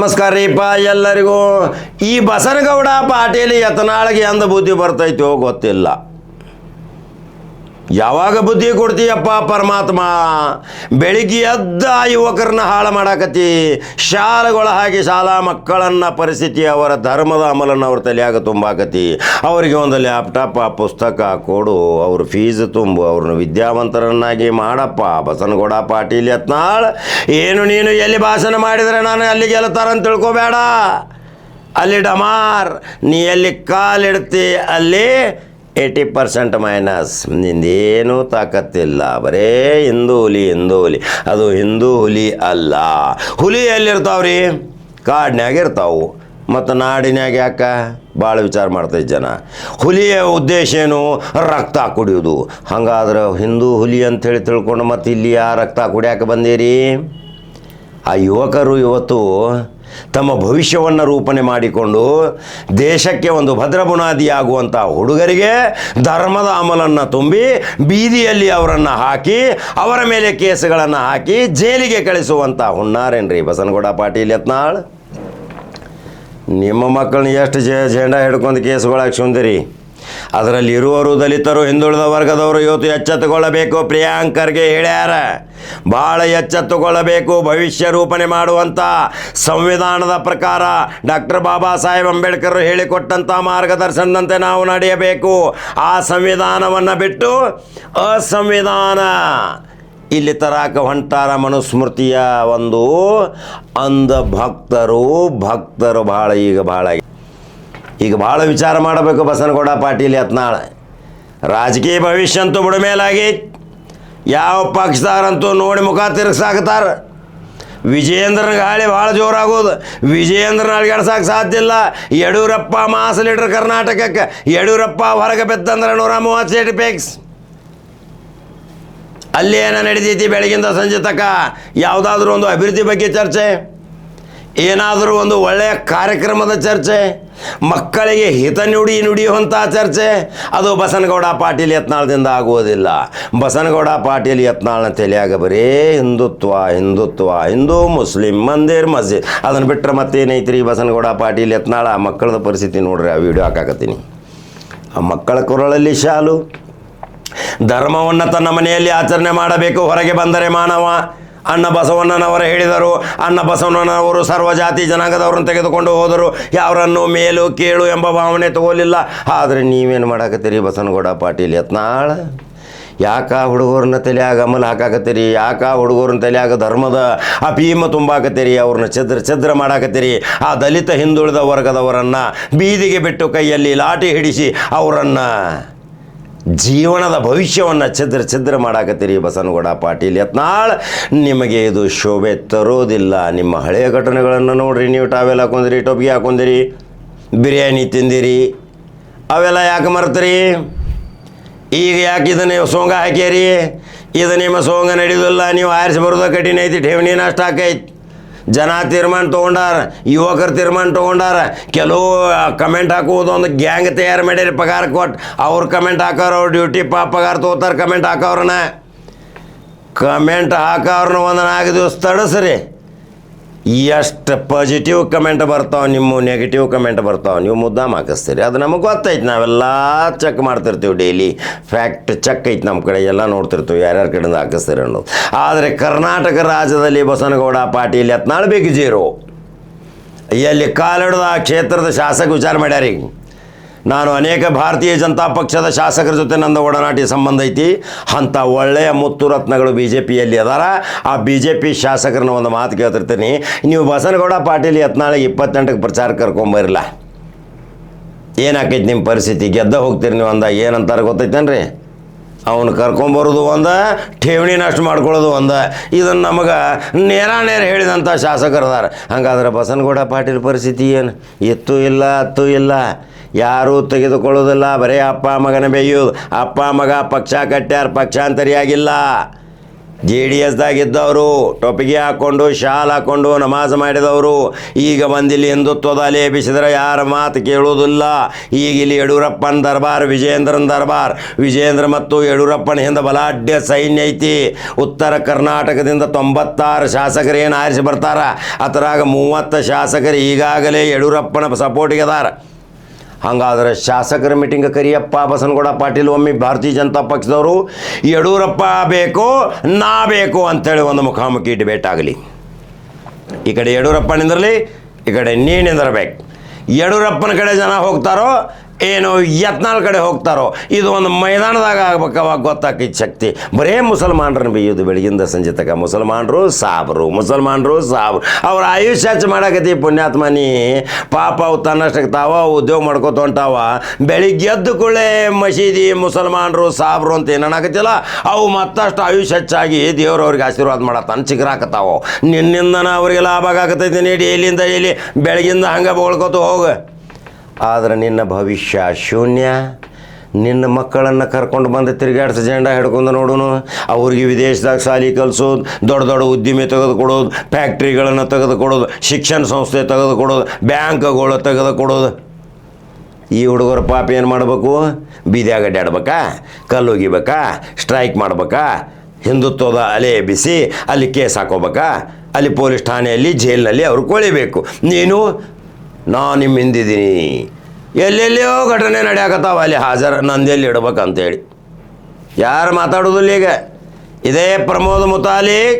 ನಮಸ್ಕಾರ ರೀಪ್ಪ ಎಲ್ಲರಿಗೂ. ಈ ಬಸನಗೌಡ ಪಾಟೀಲ್ ಯತ್ನಾಳ್ಗೆ ಎಂದ ಬುದ್ಧಿ ಬರ್ತೈತೋ ಗೊತ್ತಿಲ್ಲ. ಯಾವಾಗ ಬುದ್ಧಿ ಕೊಡ್ತೀಯಪ್ಪ ಪರಮಾತ್ಮ? ಬೆಳಿಗ್ಗೆ ಎದ್ದ ಯುವಕರನ್ನ ಹಾಳು ಮಾಡಾಕತ್ತಿ, ಶಾಲೆಗಳ ಹಾಗೆ ಶಾಲಾ ಮಕ್ಕಳನ್ನು ಪರಿಸ್ಥಿತಿ ಅವರ ಧರ್ಮದ ಅಮಲನ್ನು ಅವ್ರ ತಲೆಯಾಗ ತುಂಬಾಕತ್ತಿ. ಅವರಿಗೆ ಒಂದು ಲ್ಯಾಪ್ಟಾಪ್ ಪುಸ್ತಕ ಕೊಡು, ಅವ್ರ ಫೀಸ್ ತುಂಬು, ಅವ್ರನ್ನ ವಿದ್ಯಾವಂತರನ್ನಾಗಿ ಮಾಡಪ್ಪ. ಬಸನಗೌಡ ಪಾಟೀಲ್ ಯತ್ನಾಳ್, ಏನು ನೀನು ಎಲ್ಲಿ ಭಾಷಣ ಮಾಡಿದರೆ ನಾನು ಅಲ್ಲಿ ಗೆಲ್ಲತಾರಂತ ತಿಳ್ಕೊಬೇಡ. ಅಲ್ಲಿ ಡಮಾರ್, ನೀ ಎಲ್ಲಿ ಕಾಲಿಡ್ತಿ ಅಲ್ಲಿ 80% ಮೈನಸ್. ನಿಂದೇನೂ ತಾಕತ್ತಿಲ್ಲ, ಬರೇ ಹಿಂದೂ ಹುಲಿ ಹಿಂದೂ ಹುಲಿ. ಅದು ಹಿಂದೂ ಹುಲಿ ಅಲ್ಲ. ಹುಲಿ ಎಲ್ಲಿರ್ತಾವ್ರಿ? ಕಾಡಿನ್ಯಾಗ ಇರ್ತಾವು. ಮತ್ತು ನಾಡಿನ್ಯಾಗ ಯಾಕೆ ಭಾಳ ವಿಚಾರ ಮಾಡ್ತೈತೆ ಜನ. ಹುಲಿಯ ಉದ್ದೇಶ ಏನು? ರಕ್ತ ಕುಡಿಯೋದು. ಹಂಗಾದ್ರೆ ಹಿಂದೂ ಹುಲಿ ಅಂಥೇಳಿ ತಿಳ್ಕೊಂಡು ಮತ್ತು ಇಲ್ಲಿ ಆ ರಕ್ತ ಕುಡಿಯಾಕೆ ಬಂದೀರಿ? ಆ ಯುವಕರು ಇವತ್ತು ತಮ್ಮ ಭವಿಷ್ಯವನ್ನು ರೂಪಣೆ ಮಾಡಿಕೊಂಡು ದೇಶಕ್ಕೆ ಒಂದು ಭದ್ರ ಬುನಾದಿಯಾಗುವಂಥ ಹುಡುಗರಿಗೆ ಧರ್ಮದ ಅಮಲನ್ನು ತುಂಬಿ ಬೀದಿಯಲ್ಲಿ ಅವರನ್ನು ಹಾಕಿ ಅವರ ಮೇಲೆ ಕೇಸುಗಳನ್ನು ಹಾಕಿ ಜೈಲಿಗೆ ಕಳಿಸುವಂಥ ಹುನ್ನಾರೇನ್ರಿ ಬಸನಗೌಡ ಪಾಟೀಲ್ ಯತ್ನಾಳ್? ನಿಮ್ಮ ಮಕ್ಕಳನ್ನ ಎಷ್ಟು ಜೆಂಡ ಹಿಡ್ಕೊಂಡು ಕೇಸುಗಳು ಸುಂದರಿ. ಅದರಲ್ಲಿ ಇರುವರು ದಲಿತರು, ಹಿಂದುಳಿದ ವರ್ಗದವರು ಇವತ್ತು ಎಚ್ಚೆತ್ತುಕೊಳ್ಳಬೇಕು. ಪ್ರಿಯಾಂಕರ್ಗೆ ಹೇಳ್ಯಾರ, ಭಾಳ ಎಚ್ಚೆತ್ತುಕೊಳ್ಳಬೇಕು. ಭವಿಷ್ಯ ರೂಪಣೆ ಮಾಡುವಂಥ ಸಂವಿಧಾನದ ಪ್ರಕಾರ ಡಾಕ್ಟರ್ ಬಾಬಾ ಸಾಹೇಬ್ ಅಂಬೇಡ್ಕರ್ ಹೇಳಿಕೊಟ್ಟಂಥ ಮಾರ್ಗದರ್ಶನದಂತೆ ನಾವು ನಡೆಯಬೇಕು. ಆ ಸಂವಿಧಾನವನ್ನು ಬಿಟ್ಟು ಅಸಂವಿಧಾನ ಇಲ್ಲಿ ತರಾಕ ಹೊಂಟಾರ. ಮನುಸ್ಮೃತಿಯ ಒಂದು ಅಂಧ ಭಕ್ತರು ಭಾಳ ಈಗ ಭಾಳ ವಿಚಾರ ಮಾಡಬೇಕು ಬಸನಗೌಡ ಪಾಟೀಲ್ ಯತ್ನಾಳ್. ರಾಜಕೀಯ ಭವಿಷ್ಯ ಅಂತೂ ಬುಡಮೇಲಾಗಿ ಯಾವ ಪಕ್ಷದಾರಂತೂ ನೋಡಿ ಮುಖ ತಿರುಗಿಸಾಕತ್ತಾರ. ವಿಜಯೇಂದ್ರನ ಗಾಳಿ ಭಾಳ ಜೋರಾಗೋದು. ವಿಜಯೇಂದ್ರನ ಅಳ್ಗಾಡ್ಸಕ್ಕೆ ಸಾಧ್ಯ ಇಲ್ಲ. ಯಡಿಯೂರಪ್ಪ ಮಾಸ್ ಲೀಡರ್ ಕರ್ನಾಟಕಕ್ಕೆ. ಯಡಿಯೂರಪ್ಪ ಹೊರಗೆ ಬಿತ್ತಂದ್ರೆ 130 ಸೀಟ್ ಫಿಕ್ಸ್. ಅಲ್ಲಿ ಏನೋ ನಡೀತೈತಿ ಬೆಳಗಿಂದ ಸಂಜೆ ತನಕ? ಯಾವುದಾದ್ರೂ ಒಂದು ಅಭಿವೃದ್ಧಿ ಬಗ್ಗೆ ಚರ್ಚೆ, ಏನಾದರೂ ಒಂದು ಒಳ್ಳೆಯ ಕಾರ್ಯಕ್ರಮದ ಚರ್ಚೆ, ಮಕ್ಕಳಿಗೆ ಹಿತ ನುಡಿಯುವಂಥ ಚರ್ಚೆ, ಅದು ಬಸನಗೌಡ ಪಾಟೀಲ್ ಯತ್ನಾಳ್ದಿಂದ ಆಗುವುದಿಲ್ಲ. ಬಸನಗೌಡ ಪಾಟೀಲ್ ಯತ್ನಾಳ್ನ ತಲೆಯಾಗ ಬರೀ ಹಿಂದೂ ಮುಸ್ಲಿಂ ಮಂದಿರ್ ಮಸ್ಜಿದ್, ಅದನ್ನು ಬಿಟ್ಟರೆ ಮತ್ತೇನೈತ್ರಿ ಬಸನಗೌಡ ಪಾಟೀಲ್ ಯತ್ನಾಳ್? ಆ ಮಕ್ಕಳದ ಪರಿಸ್ಥಿತಿ ನೋಡ್ರಿ. ಆ ವಿಡಿಯೋ ಹಾಕಾಕತ್ತೀನಿ. ಆ ಮಕ್ಕಳ ಕೊರಳಲ್ಲಿ ಶಾಲು. ಧರ್ಮವನ್ನು ತನ್ನ ಮನೆಯಲ್ಲಿ ಆಚರಣೆ ಮಾಡಬೇಕು, ಹೊರಗೆ ಬಂದರೆ ಮಾನವ. ಅಣ್ಣ ಬಸವಣ್ಣನವರು ಹೇಳಿದರು. ಅಣ್ಣ ಬಸವಣ್ಣನವರು ಸರ್ವಜಾತಿ ಜನಾಂಗದವ್ರನ್ನ ತೆಗೆದುಕೊಂಡು ಹೋದರು. ಯಾರನ್ನು ಮೇಲು ಕೀಳು ಎಂಬ ಭಾವನೆ ತಗೋಲಿಲ್ಲ. ಆದರೆ ನೀವೇನು ಮಾಡಾಕತ್ತೀರಿ ಬಸನಗೌಡ ಪಾಟೀಲ್ ಯತ್ನಾಳ್? ಯಾಕೆ ಹುಡುಗರನ್ನ ತಲೆಯಾಗ ಅಮಲ್ ಹಾಕಾಕತ್ತೀರಿ? ಯಾಕೆ ಹುಡುಗರನ್ನ ತಲೆಯಾಗ ಧರ್ಮದ ಅಪೀಮ ತುಂಬಾಕತ್ತೀರಿ? ಅವ್ರನ್ನ ಛದ್ರ ಮಾಡಾಕತ್ತೀರಿ. ಆ ದಲಿತ ಹಿಂದುಳಿದ ವರ್ಗದವರನ್ನು ಬೀದಿಗೆ ಬಿಟ್ಟು ಕೈಯಲ್ಲಿ ಲಾಠಿ ಹಿಡಿಸಿ ಅವರನ್ನು ಜೀವನದ ಭವಿಷ್ಯವನ್ನು ಛದ್ರ ಮಾಡಾಕತ್ತೀರಿ ಬಸನಗೌಡ ಪಾಟೀಲ್ ಯತ್ನಾಳ್. ನಿಮಗೆ ಇದು ಶೋಭೆ ತರೋದಿಲ್ಲ. ನಿಮ್ಮ ಹಳೆಯ ಘಟನೆಗಳನ್ನು ನೋಡ್ರಿ. ನೀವು ಟಾವೆಲ್ ಹಾಕೊಂದಿರಿ, ಟೊಪ್ಪಿಗೆ ಹಾಕೊಂದಿರಿ, ಬಿರಿಯಾನಿ ತಿಂದಿರಿ, ಅವೆಲ್ಲ ಯಾಕೆ ಮರ್ತೀರಿ? ಈಗ ಯಾಕೆ ಇದನ್ನು ಸೋಂಗ ಹಾಕ್ಯಾರಿ? ಇದು ನಿಮ್ಮ ಸೋಂಗ ನಡೆಯೋದಿಲ್ಲ. ನೀವು ಆರಿಸಿ ಬರೋದ ಕಠಿಣ ಐತಿ. ಠೇವಣಿ ನಷ್ಟ ಆಕೈತಿ. ಜನ ತೀರ್ಮಾನ ತೊಗೊಂಡಾರ, ಯುವಕರು ತೀರ್ಮಾನ ತೊಗೊಂಡಾರ. ಕೆಲವು ಕಮೆಂಟ್ ಹಾಕುವುದು ಒಂದು ಗ್ಯಾಂಗ್ ತಯಾರು ಮಾಡ್ಯಾರ. ಪಗಾರ ಕೊಟ್ಟು ಅವ್ರು ಕಮೆಂಟ್ ಹಾಕೋರು, ಅವ್ರು ಡ್ಯೂಟಿ ಪಗಾರ ತೊಗೋತಾರೆ. ಕಮೆಂಟ್ ಹಾಕೋರನ್ನ ಒಂದು 4 ದಿವಸ ತಡಸ್ರಿ. ಎಷ್ಟು ಪಾಸಿಟಿವ್ ಕಮೆಂಟ್ ಬರ್ತಾವೆ, ನಿಮ್ಮ ನೆಗೆಟಿವ್ ಕಮೆಂಟ್ ಬರ್ತಾವೆ. ನೀವು ಮುದ್ದಾಮ ಹಾಕಿಸ್ತೀರಿ. ಅದು ನಮಗೆ ಗೊತ್ತೈತೆ. ನಾವೆಲ್ಲ ಚೆಕ್ ಮಾಡ್ತಿರ್ತೀವಿ. ಡೈಲಿ ಫ್ಯಾಕ್ಟ್ ಚೆಕ್ ಐತೆ ನಮ್ಮ ಕಡೆ. ಎಲ್ಲ ನೋಡ್ತಿರ್ತೀವಿ ಯಾರ್ಯಾರ ಕಡೆಯಿಂದ ಹಾಕಿಸ್ತೀರಿ ಅನ್ನೋದು. ಆದರೆ ಕರ್ನಾಟಕ ರಾಜ್ಯದಲ್ಲಿ ಬಸನಗೌಡ ಪಾಟೀಲ್ ಯತ್ನಾಳ್ ಬಿಗ್ ಜೀರೋ. ಎಲ್ಲಿ ಕಾಲಿಡ್ದು ಆ ಕ್ಷೇತ್ರದ ಶಾಸಕ ವಿಚಾರ ಮಾಡ್ಯಾರೀ. ನಾನು ಅನೇಕ ಭಾರತೀಯ ಜನತಾ ಪಕ್ಷದ ಶಾಸಕರ ಜೊತೆ ನನ್ನ ಒಡನಾಟಿ ಸಂಬಂಧ ಐತಿ. ಅಂಥ ಒಳ್ಳೆಯ ಮುತ್ತು ರತ್ನಗಳು BJPಯಲ್ಲಿ ಅದಾರ. ಆ BJP ಶಾಸಕರನ್ನ ಒಂದು ಮಾತು ಕೇಳ್ತಿರ್ತೀನಿ. ನೀವು ಬಸನಗೌಡ ಪಾಟೀಲ್ ಯತ್ನಾಳಿಗೆ 28ಕ್ಕೆ ಪ್ರಚಾರ ಕರ್ಕೊಂಬರಿಲ್ಲ, ಏನಾಕೈತಿ ನಿಮ್ಮ ಪರಿಸ್ಥಿತಿ? ಗೆದ್ದ ಹೋಗ್ತೀರಿ ನೀವು ಅಂದಾಗ ಏನಂತಾರೆ ಗೊತ್ತೈತೇನ್ರಿ? ಅವನು ಕರ್ಕೊಂಬರೋದು ಒಂದು, ಠೇವಣಿ ನಷ್ಟ ಮಾಡ್ಕೊಳ್ಳೋದು ಒಂದು. ಇದನ್ನು ನಮಗೆ ನೇರ ಹೇಳಿದಂಥ ಶಾಸಕರು ಅದಾರ. ಹಂಗಾದ್ರೆ ಬಸನಗೌಡ ಪಾಟೀಲ್ ಪರಿಸ್ಥಿತಿ ಏನು? ಎತ್ತೂ ಇಲ್ಲ. ಯಾರೂ ತೆಗೆದುಕೊಳ್ಳೋದಿಲ್ಲ. ಬರೀ ಅಪ್ಪ ಮಗನ ಬೇಯೋದು. ಅಪ್ಪ ಮಗ ಪಕ್ಷ ಕಟ್ಟ್ಯಾರ, ಪಕ್ಷಾಂತರಿಯಾಗಿಲ್ಲ. JDSದಾಗಿದ್ದವರು ಟೊಪಿಗೆ ಹಾಕ್ಕೊಂಡು ಶಾಲ್ ಹಾಕ್ಕೊಂಡು ನಮಾಜ್ ಮಾಡಿದವರು ಈಗ ಬಂದಿಲ್ಲಿ ಹಿಂದುತ್ವದ ಅಲೆ ಬಿಸಿದ್ರೆ ಯಾರ ಮಾತು ಕೇಳುವುದಿಲ್ಲ. ಈಗ ಇಲ್ಲಿ ಯಡಿಯೂರಪ್ಪನ ದರ್ಬಾರ್, ವಿಜೇಂದ್ರನ ದರ್ಬಾರ್. ವಿಜೇಂದ್ರ ಮತ್ತು ಯಡಿಯೂರಪ್ಪನ ಹಿಂದೆ ಬಲಾಢ್ಯ ಸೈನ್ಯ ಐತಿ. ಉತ್ತರ ಕರ್ನಾಟಕದಿಂದ 96 ಶಾಸಕರು ಏನು ಆರಿಸಿ ಬರ್ತಾರ, ಅದರಾಗ 30 ಶಾಸಕರು ಈಗಾಗಲೇ ಯಡಿಯೂರಪ್ಪನ ಸಪೋರ್ಟಿಗೆ ಅದಾರ. ಹಂಗಾದ್ರೆ ಶಾಸಕರ ಮೀಟಿಂಗ್ ಕರಿಯಪ್ಪ ಬಸನಗೌಡ ಪಾಟೀಲ್ ಒಮ್ಮೆ ಭಾರತೀಯ ಜನತಾ ಪಕ್ಷದವರು ಯಡಿಯೂರಪ್ಪ ಬೇಕು ನಾ ಬೇಕು ಅಂಥೇಳಿ ಒಂದು ಮುಖಾಮುಖಿ ಡಿಬೇಟ್ ಆಗಲಿ. ಈ ಕಡೆ ಯಡಿಯೂರಪ್ಪ ನಿಂದಿರಲಿ, ಈ ಕಡೆ ನೀ ನಿಂದಿರಬೇಕು. ಯಡಿಯೂರಪ್ಪನ ಕಡೆ ಜನ ಹೋಗ್ತಾರೋ ಏನು ಯತ್ನಾಳ್ ಕಡೆ ಹೋಗ್ತಾರೋ, ಇದು ಒಂದು ಮೈದಾನದಾಗ ಆಗ್ಬೇಕು. ಅವಾಗ ಗೊತ್ತಾಕೈತಿ ಶಕ್ತಿ. ಬರೇ ಮುಸಲ್ಮಾನರನ್ನ ಬೇಯೋದು ಬೆಳಗಿಂದ ಸಂಜೆ ತಕ. ಮುಸಲ್ಮಾನರು ಸಾಬ್ರು ಅವ್ರ ಆಯುಷ್ಯ ಹೆಚ್ಚು ಮಾಡಾಕತಿ ಪುಣ್ಯಾತ್ಮ. ನೀ ಪಾಪ ಅವು ತನ್ನಷ್ಟಕ್ಕೆ ತಾವ ಉದ್ಯೋಗ ಮಾಡ್ಕೋತ ಹೊಂಟಾವ. ಬೆಳಿಗ್ಗೆ ಎದ್ದು ಕೂಡಲೇ ಮಸೀದಿ ಮುಸಲ್ಮಾನರು ಸಾಬ್ರು ಅಂತ ಏನಾಗತ್ತಿಲ್ಲ, ಅವು ಮತ್ತಷ್ಟು ಆಯುಷ್ಯ ಹೆಚ್ಚಾಗಿ ದೇವ್ರವ್ರಿಗೆ ಆಶೀರ್ವಾದ ಮಾಡತ್ತಾನ ಚಿಕ್ಕರಾಕತ್ತಾವ. ನಿನ್ನಿಂದನ ಅವ್ರಿಗೆ ಲಾಭ ಆಗತೈತಿ. ನೀಡಿ ಎಲ್ಲಿಂದ ಎಲ್ಲಿ ಬೆಳಗಿಂದ ಹಂಗೆ ಬಳ್ಕೋತ ಹೋಗ. ಆದರೆ ನಿನ್ನ ಭವಿಷ್ಯ ಶೂನ್ಯ. ನಿನ್ನ ಮಕ್ಕಳನ್ನು ಕರ್ಕೊಂಡು ಬಂದು ತಿರುಗಾಡ್ಸಿ ಜೆಂಡ ಹಿಡ್ಕೊಂಡು ನೋಡೋನು. ಅವ್ರಿಗೆ ವಿದೇಶದಾಗ ಶಾಲೆ ಕಲಿಸೋದು, ದೊಡ್ಡ ದೊಡ್ಡ ಉದ್ದಿಮೆ ತೆಗೆದುಕೊಡೋದು, ಫ್ಯಾಕ್ಟ್ರಿಗಳನ್ನು ತೆಗೆದುಕೊಡೋದು, ಶಿಕ್ಷಣ ಸಂಸ್ಥೆ ತೆಗೆದುಕೊಡೋದು, ಬ್ಯಾಂಕ್ಗಳು ತೆಗೆದುಕೊಡೋದು. ಈ ಹುಡುಗರ ಪಾಪ ಏನು ಮಾಡಬೇಕು? ಬೀದಿಯಾಗ ಅಡ್ಡಾಡ್ಬೇಕಾ, ಕಲ್ಲು ಒಗಿಬೇಕಾ, ಸ್ಟ್ರೈಕ್ ಮಾಡ್ಬೇಕಾ, ಹಿಂದುತ್ವದ ಅಲೆ ಎಬ್ಬಿಸಿ ಅಲ್ಲಿ ಕೇಸ್ ಹಾಕೋಬೇಕಾ, ಅಲ್ಲಿ ಪೊಲೀಸ್ ಠಾಣೆಯಲ್ಲಿ ಜೈಲಿನಲ್ಲಿ ಅವ್ರು ಕೊಳಿಬೇಕು. ನೀನು ನಾನು ನಿಮ್ಮ ಹಿಂದಿದ್ದೀನಿ, ಎಲ್ಲೆಲ್ಲಿಯೋ ಘಟನೆ ನಡೆಯಾಕತ್ತಾವ, ಅಲ್ಲಿ ಹಾಜರು ನಂದೆಲ್ಲಿ ಇಡ್ಬೇಕಂತೇಳಿ ಯಾರು ಮಾತಾಡೋದಿಲ್ಲ. ಈಗ ಇದೇ ಪ್ರಮೋದ್ ಮುತಾಲಿಕ್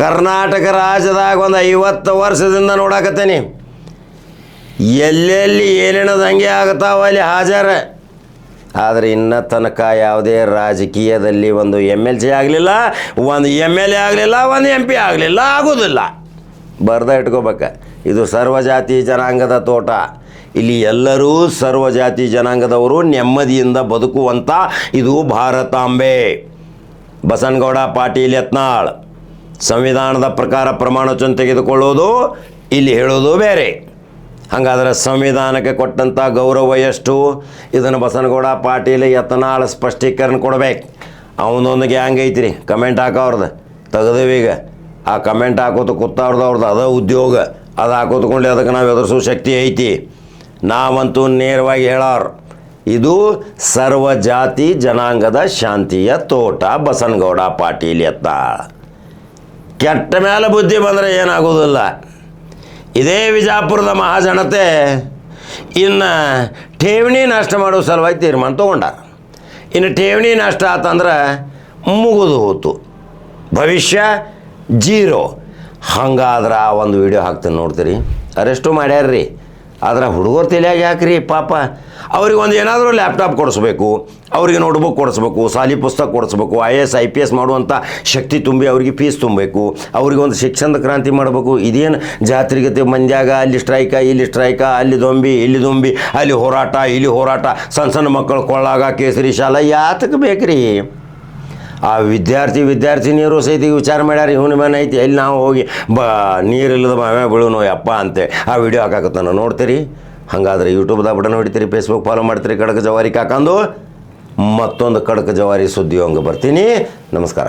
ಕರ್ನಾಟಕ ರಾಜ್ಯದಾಗ ಒಂದು 50 ವರ್ಷದಿಂದ ನೋಡಾಕತ್ತೇನೆ. ಎಲ್ಲೆಲ್ಲಿ ಏನೇನು ದಂಗೆ ಆಗತ್ತಾವ ಅಲ್ಲಿ ಹಾಜರ. ಆದರೆ ಇನ್ನೂ ತನಕ ಯಾವುದೇ ರಾಜಕೀಯದಲ್ಲಿ ಒಂದು MLC ಆಗಲಿಲ್ಲ, ಒಂದು MLA ಆಗಲಿಲ್ಲ, ಒಂದು MP ಆಗಲಿಲ್ಲ, ಆಗೋದಿಲ್ಲ. ಬರ್ದ ಇಟ್ಕೋಬೇಕ. ಇದು ಸರ್ವಜಾತಿ ಜನಾಂಗದ ತೋಟ. ಇಲ್ಲಿ ಎಲ್ಲರೂ ಸರ್ವಜಾತಿ ಜನಾಂಗದವರು ನೆಮ್ಮದಿಯಿಂದ ಬದುಕುವಂಥ ಇದು ಭಾರತಾಂಬೆ. ಬಸನಗೌಡ ಪಾಟೀಲ್ ಯತ್ನಾಳ್ ಸಂವಿಧಾನದ ಪ್ರಕಾರ ಪ್ರಮಾಣವಚನ ತೆಗೆದುಕೊಳ್ಳೋದು, ಇಲ್ಲಿ ಹೇಳೋದು ಬೇರೆ. ಹಾಗಾದ್ರೆ ಸಂವಿಧಾನಕ್ಕೆ ಕೊಟ್ಟಂಥ ಗೌರವ ಎಷ್ಟು? ಇದನ್ನು ಬಸನಗೌಡ ಪಾಟೀಲ್ ಯತ್ನಾಳ್ ಸ್ಪಷ್ಟೀಕರಣ ಕೊಡ್ಬೇಕು. ಅವನೊಂದು ಗ್ಯಾಂಗ್ ಐತ್ರಿ, ಕಮೆಂಟ್ ಹಾಕೋರ್ದು ತೆಗೆದೇವೀಗ. ಆ ಕಮೆಂಟ್ ಹಾಕೋತ ಕೂತಾವ್ರದವ್ರದ್ದು ಅದ ಉದ್ಯೋಗ, ಅದು ಹಾಕೋತ್ಕೊಂಡು ಅದಕ್ಕೆ ನಾವು ಎದುರಿಸೋ ಶಕ್ತಿ ಐತಿ. ನಾವಂತೂ ನೇರವಾಗಿ ಹೇಳೋರು, ಇದು ಸರ್ವಜಾತಿ ಜನಾಂಗದ ಶಾಂತಿಯ ತೋಟ ಬಸನಗೌಡ ಪಾಟೀಲ್ ಯತ್ನಾಳ್. ಕೆಟ್ಟ ಮೇಲೆ ಬುದ್ಧಿ ಬಂದರೆ ಏನಾಗೋದಿಲ್ಲ. ಇದೇ ವಿಜಾಪುರದ ಮಹಾಜನತೆ ಇನ್ನು ಠೇವಣಿ ನಷ್ಟ ಮಾಡೋ ಸಲುವಾಗಿ ತೀರ್ಮಾನ ತೊಗೊಂಡ. ಇನ್ನು ಠೇವಣಿ ನಷ್ಟ ಆತಂದ್ರೆ ಮುಗಿದು ಹೋತು, ಭವಿಷ್ಯ ಜೀರೋ. ಹಂಗಾದ್ರೆ ಆ ಒಂದು ವಿಡಿಯೋ ಹಾಕ್ತೀನಿ ನೋಡ್ತೀರಿ. ಅರೆಸ್ಟು ಮಾಡ್ಯಾರ್ರಿ, ಆದ್ರೆ ಹುಡುಗರು ತಲೆಯಾಗ ಯಾಕ್ರಿ ಪಾಪ. ಅವ್ರಿಗೆ ಒಂದು ಏನಾದರೂ ಲ್ಯಾಪ್ಟಾಪ್ ಕೊಡಿಸ್ಬೇಕು, ಅವ್ರಿಗೆ ನೋಟ್ಬುಕ್ ಕೊಡಿಸ್ಬೇಕು, ಶಾಲಿ ಪುಸ್ತಕ ಕೊಡಿಸ್ಬೇಕು, IAS IPS ಮಾಡುವಂಥ ಶಕ್ತಿ ತುಂಬಿ ಅವ್ರಿಗೆ ಫೀಸ್ ತುಂಬಬೇಕು, ಅವ್ರಿಗೆ ಒಂದು ಶಿಕ್ಷಣದ ಕ್ರಾಂತಿ ಮಾಡಬೇಕು. ಇದೇನು ಜಾತ್ರೆಗತಿ ಮಂದ್ಯಾಗ ಅಲ್ಲಿ ಸ್ಟ್ರೈಕ, ಇಲ್ಲಿ ಸ್ಟ್ರೈಕ, ಅಲ್ಲಿ ದೊಂಬಿ, ಇಲ್ಲಿ ದೊಂಬಿ, ಅಲ್ಲಿ ಹೋರಾಟ, ಇಲ್ಲಿ ಹೋರಾಟ, ಸಣ್ಣ ಸಣ್ಣ ಮಕ್ಕಳು ಕೊಳ್ಳಾಗ ಕೇಸರಿ ಶಾಲಾ ಯಾತಕ್ಕೆ ಬೇಕ್ರಿ? ಆ ವಿದ್ಯಾರ್ಥಿನಿಯರು ಸಹಿತ ವಿಚಾರ ಮಾಡ್ಯಾರ, ಇವನ ಮನೆ ಐತಿ ಎಲ್ಲಿ ನಾವು ಹೋಗಿ ನೀರಿಲ್ಲದ ಮಾವೇ ಬೀಳೋನು ಯಪ್ಪ ಅಂತೆ ಆ ವಿಡಿಯೋ ಹಾಕಾಕತ್ತಾನ ನೋಡ್ತೀರಿ. ಹಾಗಾದ್ರೆ ಯೂಟ್ಯೂಬ್ದಾಗ ಬಟನ್ ಹೊಡಿತೀರಿ, ಫೇಸ್ಬುಕ್ ಫಾಲೋ ಮಾಡ್ತೀರಿ. ಕಡಕ ಜವಾರಿ ಕಾಕಂದು ಮತ್ತೊಂದು ಕಡಕ ಜವಾರಿ ಸುದ್ದಿ ಹಂಗೆ ಬರ್ತೀನಿ. ನಮಸ್ಕಾರ.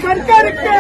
ಸರ್ಕಾರಕ್ಕೆ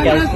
ಕೆಲಸ